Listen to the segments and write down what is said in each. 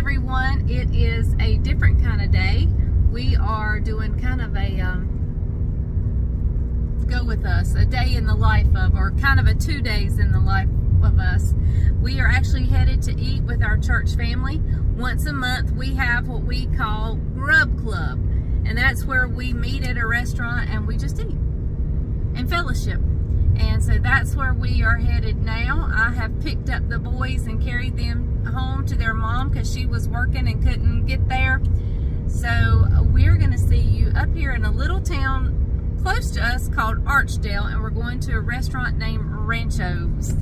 everyone. It is a different kind of day. We are doing kind of a go with us, a day in the life of, or kind of a 2 days in the life of us. We are actually headed to eat with our church family. Once a month we have what we call Grub Club, and that's where we meet at a restaurant and we just eat and fellowship. And so that's where we are headed now. I have picked up the boys and carried them home to their mom because she was working and couldn't get there. So we're going to see you up here in a little town close to us called Archdale, and we're going to a restaurant named Rancho's.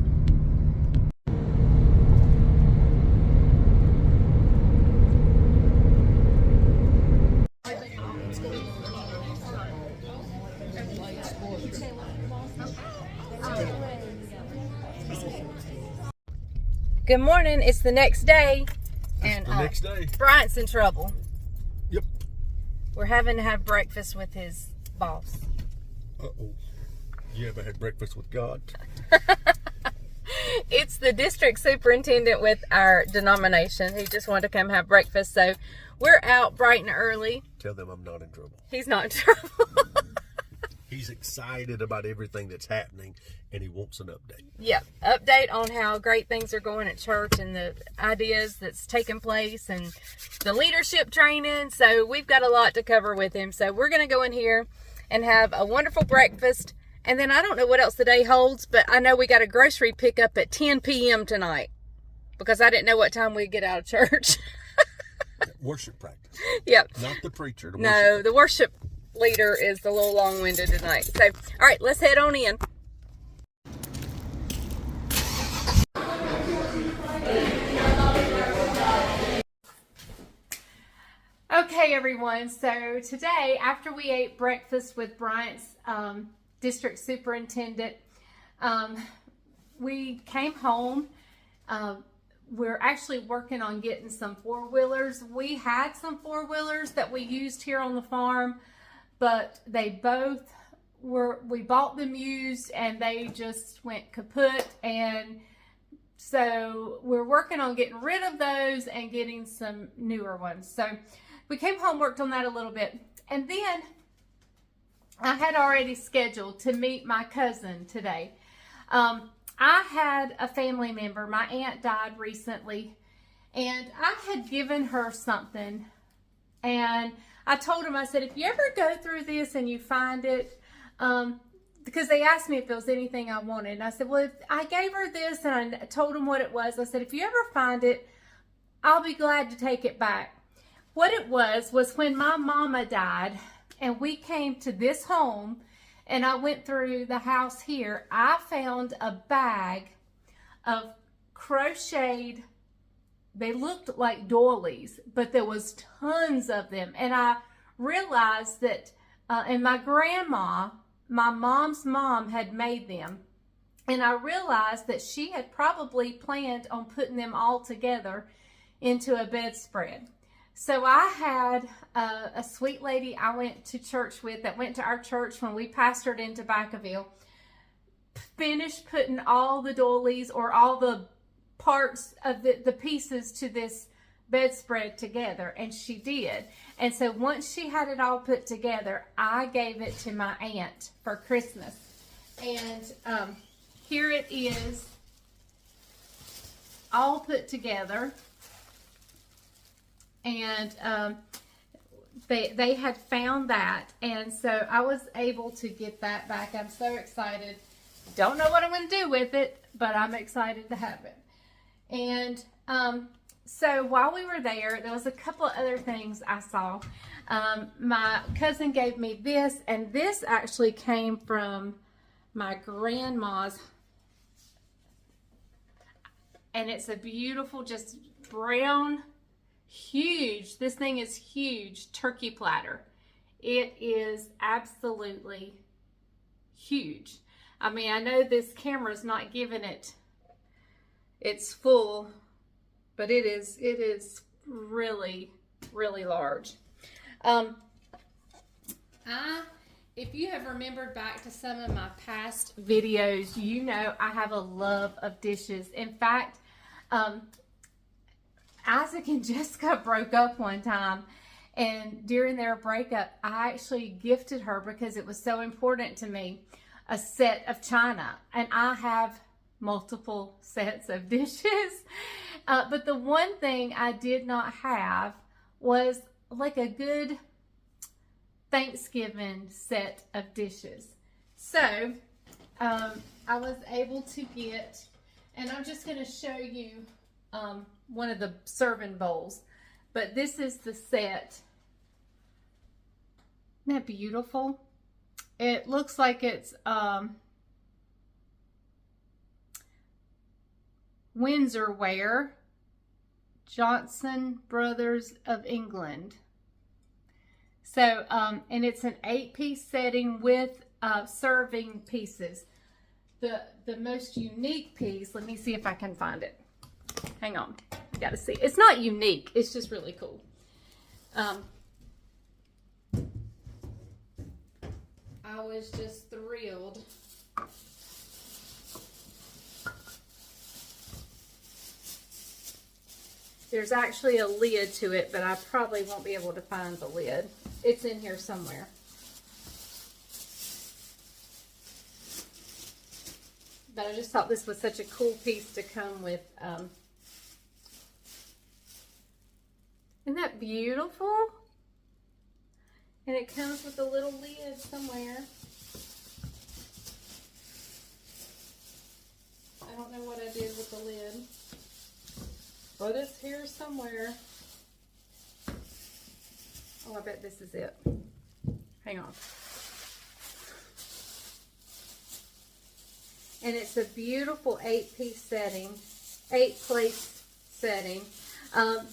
Good morning. It's the next day, and next day. Bryant's in trouble. Yep. We're having to have breakfast with his boss. Uh-oh. You ever had breakfast with God? It's the district superintendent with our denomination. He just wanted to come have breakfast, so we're out bright and early. Tell them I'm not in trouble. He's not in trouble. He's excited about everything that's happening, and he wants an update. Yep, update on how great things are going at church and the ideas that's taking place and the leadership training. So we've got a lot to cover with him. So we're going to go in here and have a wonderful breakfast. And then I don't know what else the day holds, but I know we got a grocery pickup at 10 p.m. tonight because I didn't know what time we'd get out of church. Worship practice. Yep. Not the preacher. The worship leader is a little long-winded tonight. So, all right, let's head on in. Okay, everyone. So today, after we ate breakfast with Bryant's district superintendent, we came home. We're actually working on getting some four-wheelers. We had some four-wheelers that we used here on the farm, but they both we bought them used and they just went kaput. And so we're working on getting rid of those and getting some newer ones. So we came home, worked on that a little bit. And then I had already scheduled to meet my cousin today. I had a family member, my aunt died recently, and I had given her something, and I told him, I said, if you ever go through this and you find it, because they asked me if there was anything I wanted, and I said, well, if I gave her this, and I told them what it was, I said, if you ever find it, I'll be glad to take it back. What it was when my mama died, and we came to this home, and I went through the house here, I found a bag of crocheted, they looked like doilies, but there was tons of them. And I realized that, and my grandma, my mom's mom, had made them. And I realized that she had probably planned on putting them all together into a bedspread. So I had a sweet lady I went to church with that went to our church when we pastored into Backaville, finished putting all the doilies or all the parts of the pieces to this bedspread together, and she did. And so once she had it all put together, I gave it to my aunt for Christmas. And here it is, all put together. And they had found that, and so I was able to get that back. I'm so excited. Don't know what I'm going to do with it, but I'm excited to have it. And so while we were there was a couple of other things I saw. My cousin gave me this, and this actually came from my grandma's, and it's a beautiful, just brown, huge, this thing is huge, turkey platter. It is absolutely huge. I mean, I know this camera's not giving it its full, but it is really, really large. If you have remembered back to some of my past videos, you know I have a love of dishes. In fact, Isaac and Jessica broke up one time, and during their breakup, I actually gifted her, because it was so important to me, a set of china. And I have multiple sets of dishes. But the one thing I did not have was like a good Thanksgiving set of dishes. So I was able to get, and I'm just going to show you one of the serving bowls. But this is the set. Isn't that beautiful? It looks like it's Windsor ware, Johnson Brothers of England. So, and it's an 8-piece setting with serving pieces. The most unique piece, let me see if I can find it. Hang on, I gotta see. It's not unique, it's just really cool. I was just thrilled. There's actually a lid to it, but I probably won't be able to find the lid. It's in here somewhere. But I just thought this was such a cool piece to come with. Isn't that beautiful? And it comes with a little lid somewhere. I don't know what I did with the lid. But it's here somewhere. Oh, I bet this is it. Hang on. And it's a beautiful 8-piece setting, 8-place setting.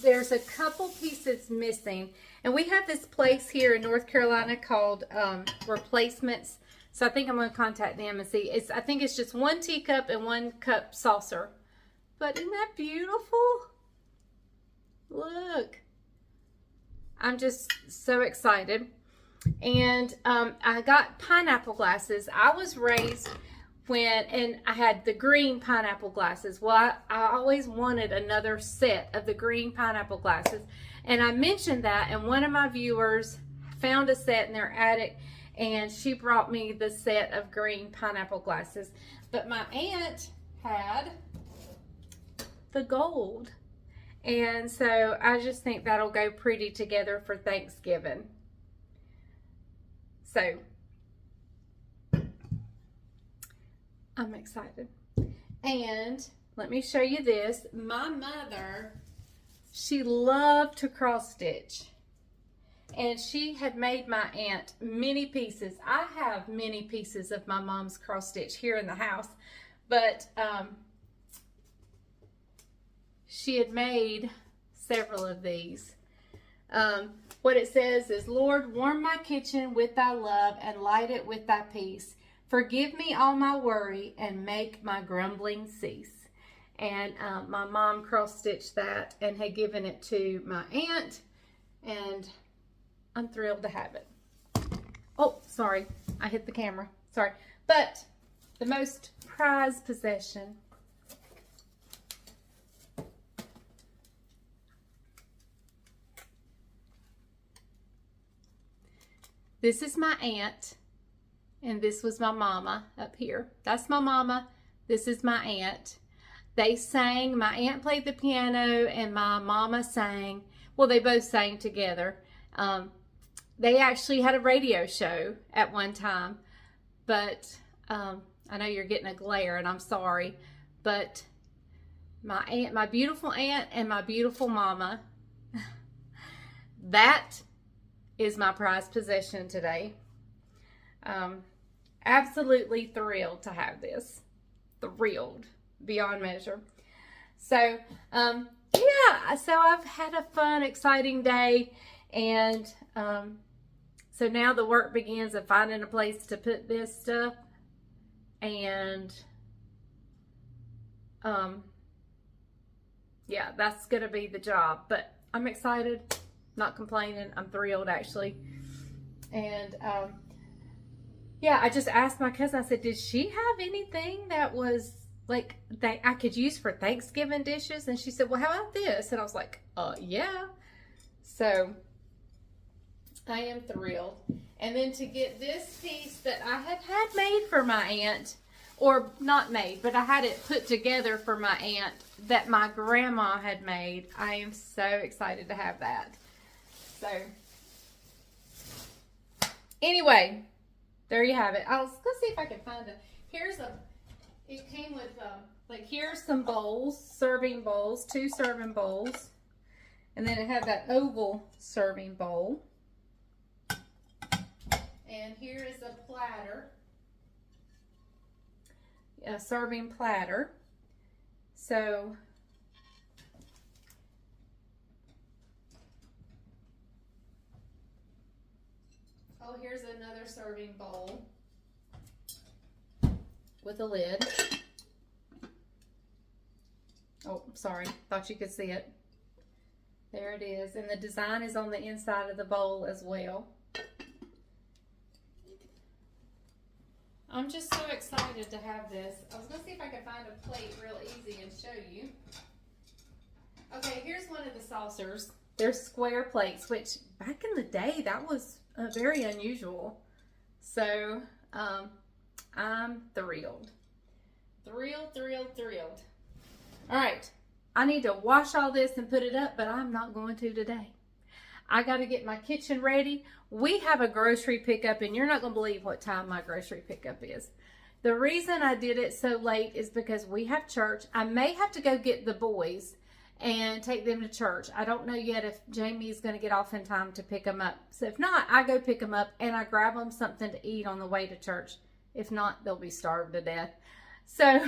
There's a couple pieces missing. And we have this place here in North Carolina called Replacements. So I think I'm going to contact them and see. I think it's just 1 teacup and 1 cup saucer. But isn't that beautiful? Look. I'm just so excited. And I got pineapple glasses. I was raised and I had the green pineapple glasses. Well, I always wanted another set of the green pineapple glasses. And I mentioned that, and one of my viewers found a set in their attic, and she brought me the set of green pineapple glasses. But my aunt had the gold. And so I just think that'll go pretty together for Thanksgiving. So I'm excited. And let me show you this. My mother, she loved to cross stitch. And she had made my aunt many pieces. I have many pieces of my mom's cross stitch here in the house. But she had made several of these. What it says is, Lord, warm my kitchen with thy love and light it with thy peace. Forgive me all my worry and make my grumbling cease. And my mom cross-stitched that and had given it to my aunt, and I'm thrilled to have it. Oh, sorry, I hit the camera. Sorry. But the most prized possession. This is my aunt. And this was my mama up here. That's my mama. This is my aunt. They sang. My aunt played the piano and my mama sang. Well, they both sang together. They actually had a radio show at one time. But I know you're getting a glare and I'm sorry. But my aunt, my beautiful aunt and my beautiful mama, that is my prized possession today. Absolutely thrilled to have this. Thrilled beyond measure. So, yeah, so I've had a fun, exciting day. And so now the work begins of finding a place to put this stuff. And, yeah, that's going to be the job. But I'm excited, not complaining. I'm thrilled, actually. And, yeah, I just asked my cousin, I said, did she have anything that was like I could use for Thanksgiving dishes. And she said, well, how about this? And I was like, yeah. So I am thrilled. And then to get this piece that I had made for my aunt, or not made, but I had it put together for my aunt that my grandma had made. I am so excited to have that. So anyway, there you have it. Let's see if I can find it. It came with, like, here's some bowls, serving bowls, 2 serving bowls. And then it had that oval serving bowl. And here is a platter, a serving platter. So, oh, here's another serving bowl with a lid. Oh, sorry, thought you could see it. There it is, and the design is on the inside of the bowl as well. I'm just so excited to have this. I was going to see if I could find a plate real easy and show you. Okay, here's one of the saucers. They're square plates, which back in the day, that was very unusual. So, I'm thrilled. Thrilled. All right, I need to wash all this and put it up, but I'm not going to today. I got to get my kitchen ready. We have a grocery pickup, and you're not going to believe what time my grocery pickup is. The reason I did it so late is because we have church. I may have to go get the boys and take them to church. I don't know yet if Jamie's going to get off in time to pick them up. So if not, I go pick them up and I grab them something to eat on the way to church. If not, they'll be starved to death. So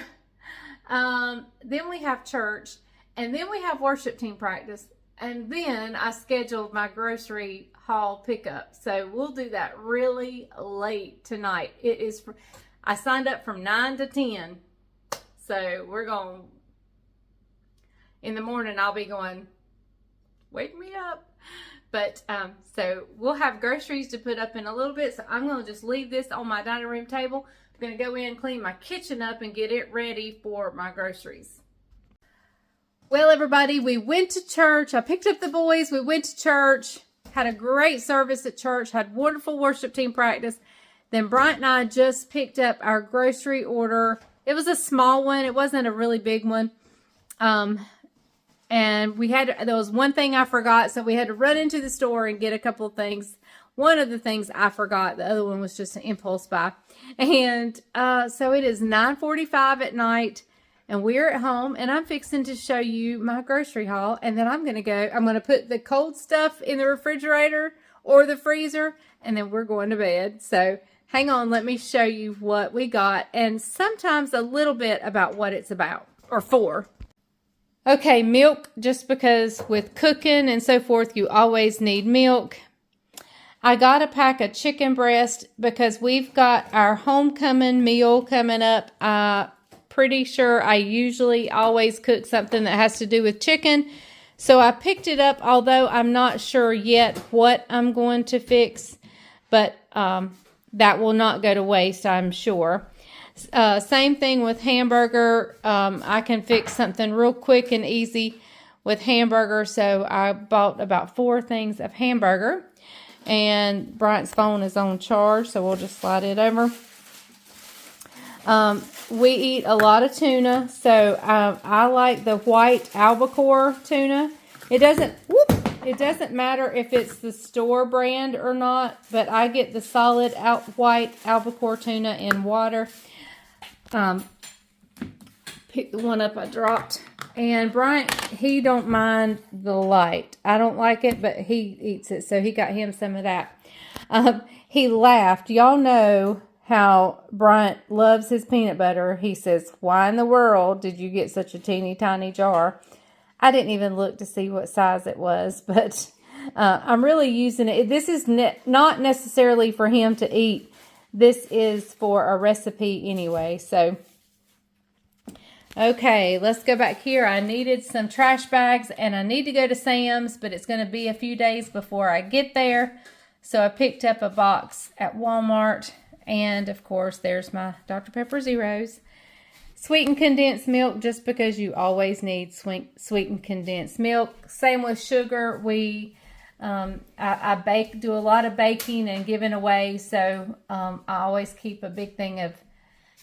then we have church, and then we have worship team practice. And then I scheduled my grocery haul pickup. So we'll do that really late tonight. I signed up from 9 to 10. So we're going, in the morning I'll be going, wake me up. But so we'll have groceries to put up in a little bit. So I'm going to just leave this on my dining room table. I'm going to go in and clean my kitchen up and get it ready for my groceries. Well, everybody, we went to church. I picked up the boys. We went to church, had a great service at church, had wonderful worship team practice. Then Bryant and I just picked up our grocery order. It was a small one. It wasn't a really big one. And there was one thing I forgot, so we had to run into the store and get a couple of things. One of the things I forgot, the other one was just an impulse buy. And so it is 9:45 at night. And we're at home, and I'm fixing to show you my grocery haul. And then I'm going to put the cold stuff in the refrigerator or the freezer, and then we're going to bed. So hang on, let me show you what we got, and sometimes a little bit about what it's about or for. Okay, milk, just because with cooking and so forth, you always need milk. I got a pack of chicken breast because we've got our homecoming meal coming up. Pretty sure I usually always cook something that has to do with chicken. So I picked it up, although I'm not sure yet what I'm going to fix. But that will not go to waste, I'm sure. Same thing with hamburger. I can fix something real quick and easy with hamburger. So I bought about 4 things of hamburger. And Bryant's phone is on charge, so we'll just slide it over. We eat a lot of tuna, so I like the white albacore tuna. It doesn't matter if it's the store brand or not, but I get the solid white albacore tuna in water. Pick the one up I dropped. And Bryant, he don't mind the light. I don't like it, but he eats it, so he got him some of that. He laughed. Y'all know how Bryant loves his peanut butter. He says, why in the world did you get such a teeny tiny jar? I didn't even look to see what size it was, but I'm really using it. This is not necessarily for him to eat. This is for a recipe anyway. So, okay, let's go back here. I needed some trash bags, and I need to go to Sam's, but it's going to be a few days before I get there. So I picked up a box at Walmart. And, of course, there's my Dr. Pepper Zeros. Sweetened condensed milk, just because you always need sweetened condensed milk. Same with sugar. I do a lot of baking and giving away, so I always keep a big thing of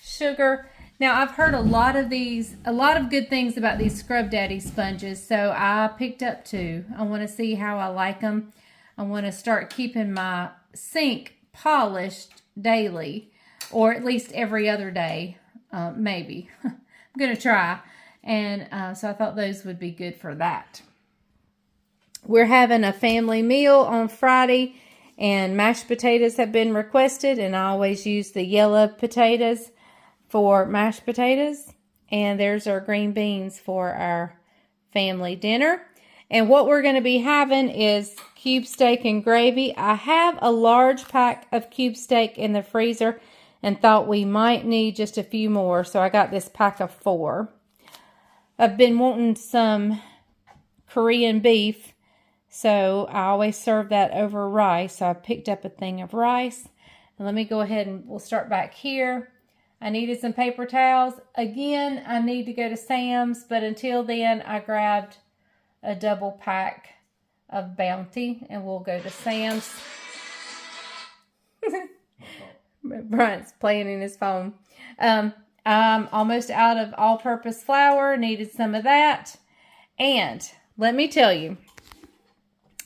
sugar. Now, I've heard a lot of good things about these Scrub Daddy sponges, so I picked up 2. I want to see how I like them. I want to start keeping my sink polished daily, or at least every other day, maybe. I'm going to try, and so I thought those would be good for that. We're having a family meal on Friday, and mashed potatoes have been requested, and I always use the yellow potatoes for mashed potatoes, and there's our green beans for our family dinner. And what we're going to be having is cube steak and gravy. I have a large pack of cube steak in the freezer and thought we might need just a few more, so I got this pack of 4. I've been wanting some Korean beef, so I always serve that over rice, so I picked up a thing of rice. And let me go ahead and we'll start back here. I needed some paper towels. Again, I need to go to Sam's, but until then, I grabbed a double pack of Bounty, and we'll go to Sam's. Bryant's playing in his phone. I'm almost out of all-purpose flour. Needed some of that. And let me tell you,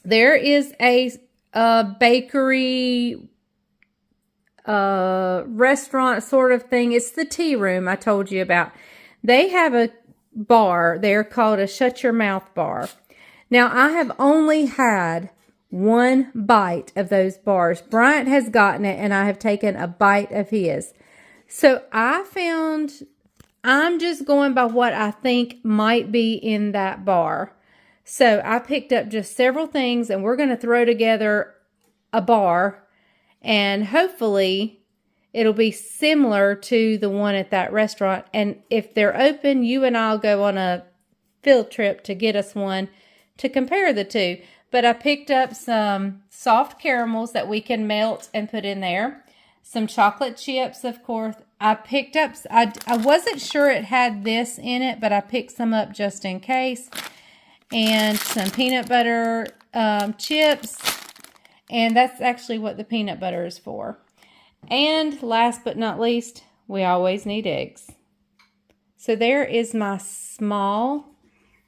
there is a bakery restaurant sort of thing. It's the Tea Room I told you about. They have a bar there called a Shut Your Mouth bar. Now, I have only had 1 bite of those bars. Bryant has gotten it, and I have taken a bite of his. So I'm just going by what I think might be in that bar. So I picked up just several things, and we're going to throw together a bar, and hopefully it'll be similar to the one at that restaurant. And if they're open, you and I'll go on a field trip to get us one to compare the two. But I picked up some soft caramels that we can melt and put in there. Some chocolate chips, of course. I picked up, I wasn't sure it had this in it, but I picked some up just in case. And some peanut butter chips. And that's actually what the peanut butter is for. And last but not least, we always need eggs. So there is my small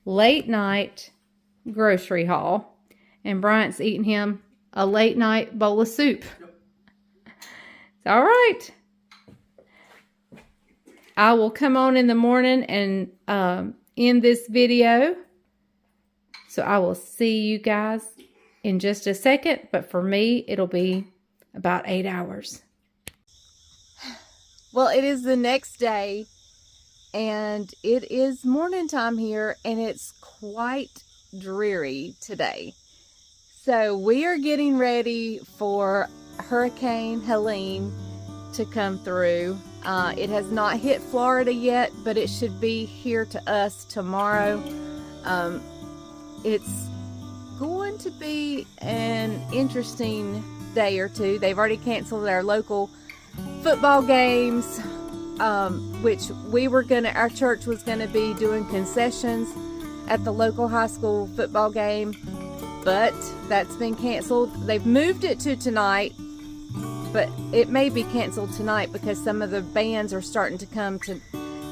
late night grocery haul. And Bryant's eating him a late night bowl of soup. It's all right. I will come on in the morning and end this video. So I will see you guys in just a second. But for me, it'll be about 8 hours. Well, it is the next day, and it is morning time here, and it's quite dreary today. So we are getting ready for Hurricane Helene to come through. It has not hit Florida yet, but it should be here to us tomorrow. It's going to be an interesting day or two. They've already canceled our local football games, which our church was gonna be doing concessions at the local high school football game, but that's been canceled. They've moved it to tonight, but it may be canceled tonight because some of the bands are starting to come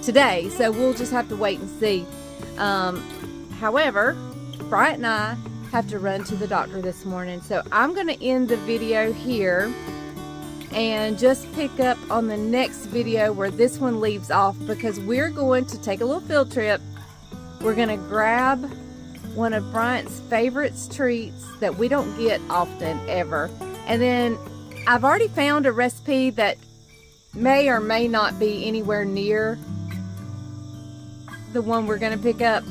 today, so we'll just have to wait and see. However, Bryant and I have to run to the doctor this morning, so I'm going to end the video here and just pick up on the next video where this one leaves off, because we're going to take a little field trip. We're going to grab one of Bryant's favorite treats that we don't get often ever, and then I've already found a recipe that may or may not be anywhere near the one we're going to pick up,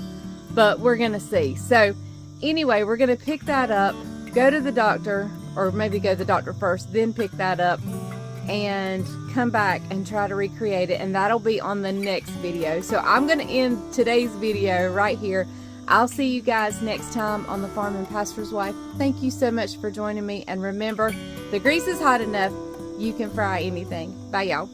but we're going to see. So anyway, we're going to pick that up, go to the doctor, or maybe go to the doctor first, then pick that up and come back and try to recreate it, and that'll be on the next video. So I'm going to end today's video right here. I'll see you guys next time on The Farm and Pastor's Wife. Thank you so much for joining me, and remember, the grease is hot enough, you can fry anything. Bye, y'all.